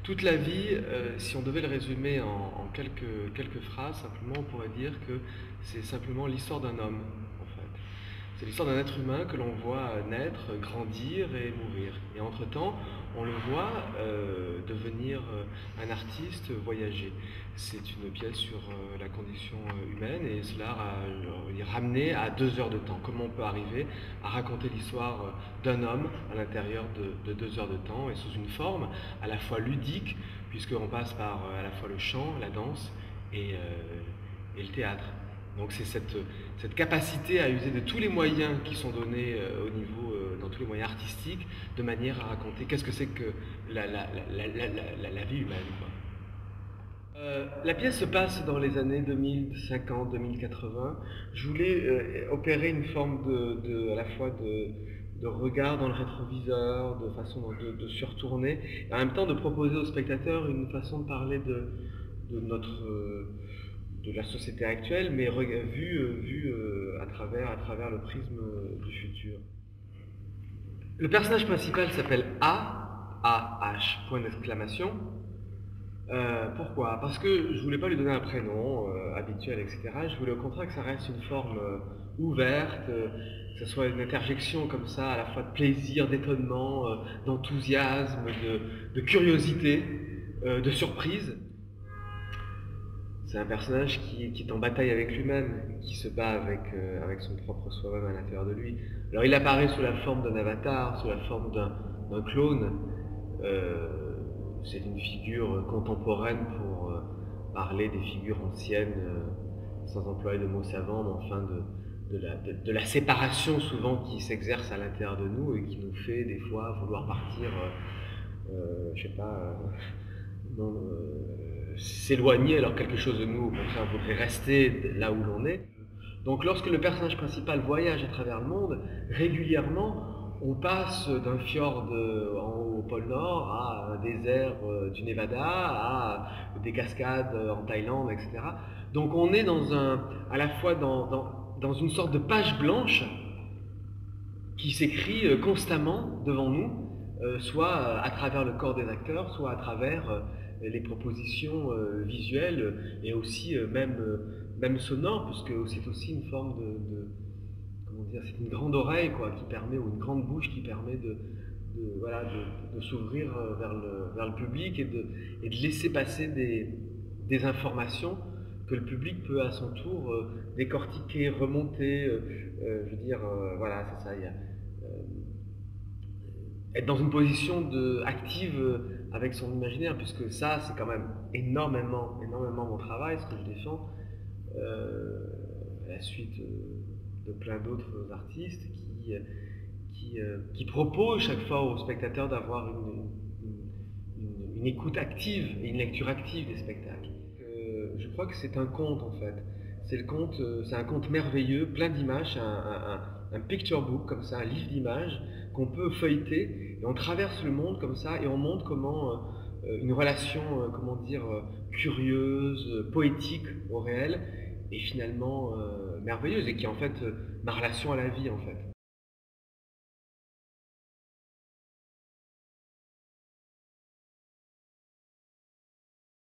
Toute la vie, si on devait le résumer en quelques phrases, simplement, on pourrait dire que c'est simplement l'histoire d'un homme, en fait. C'est l'histoire d'un être humain que l'on voit naître, grandir et mourir. Et entre-temps, on le voit devenir un artiste, voyager. C'est une pièce sur la condition humaine et cela est ramené à 2 heures de temps. Comment on peut arriver à raconter l'histoire d'un homme à l'intérieur de 2 heures de temps et sous une forme à la fois ludique, puisqu'on passe par à la fois le chant, la danse et le théâtre. Donc c'est cette capacité à user de tous les moyens qui sont donnés dans tous les moyens artistiques, de manière à raconter qu'est-ce que c'est que la vie humaine, quoi. La pièce se passe dans les années 2050, 2080. Je voulais opérer une forme à la fois de regard dans le rétroviseur, de façon de se retourner, et en même temps de proposer aux spectateurs une façon de parler de la société actuelle, mais vue à travers le prisme du futur. Le personnage principal s'appelle A-H, point d'exclamation. Pourquoi? Parce que je voulais pas lui donner un prénom habituel, etc. Je voulais au contraire que ça reste une forme ouverte, que ce soit une interjection comme ça, à la fois de plaisir, d'étonnement, d'enthousiasme, de curiosité, de surprise. C'est un personnage qui est en bataille avec lui-même, qui se bat avec son propre soi-même à l'intérieur de lui. Alors il apparaît sous la forme d'un avatar, sous la forme d'un clone. C'est une figure contemporaine pour parler des figures anciennes, sans employer de mots savants, mais enfin de la séparation souvent qui s'exerce à l'intérieur de nous et qui nous fait des fois vouloir partir, je sais pas, s'éloigner alors quelque chose de nous, au contraire, voudrait rester là où l'on est. Donc lorsque le personnage principal voyage à travers le monde, régulièrement, on passe d'un fjord au pôle Nord à un désert du Nevada, à des cascades en Thaïlande, etc. Donc on est à la fois dans une sorte de page blanche qui s'écrit constamment devant nous, soit à travers le corps des acteurs, soit à travers les propositions visuelles et aussi même sonores, puisque c'est aussi une forme comment dire, c'est une grande oreille quoi, qui permet, ou une grande bouche qui permet de s'ouvrir vers le public et de laisser passer des informations que le public peut à son tour décortiquer, remonter, je veux dire, voilà, c'est ça, être dans une position active avec son imaginaire, puisque ça, c'est quand même énormément mon travail, ce que je défends, à la suite de plein d'autres artistes qui proposent chaque fois aux spectateurs d'avoir une écoute active et une lecture active des spectacles. Je crois que c'est un conte en fait. C'est un conte merveilleux, plein d'images, un picture book comme ça, un livre d'images qu'on peut feuilleter et on traverse le monde comme ça et on montre comment une relation, comment dire, curieuse, poétique au réel est finalement merveilleuse et qui est en fait ma relation à la vie en fait.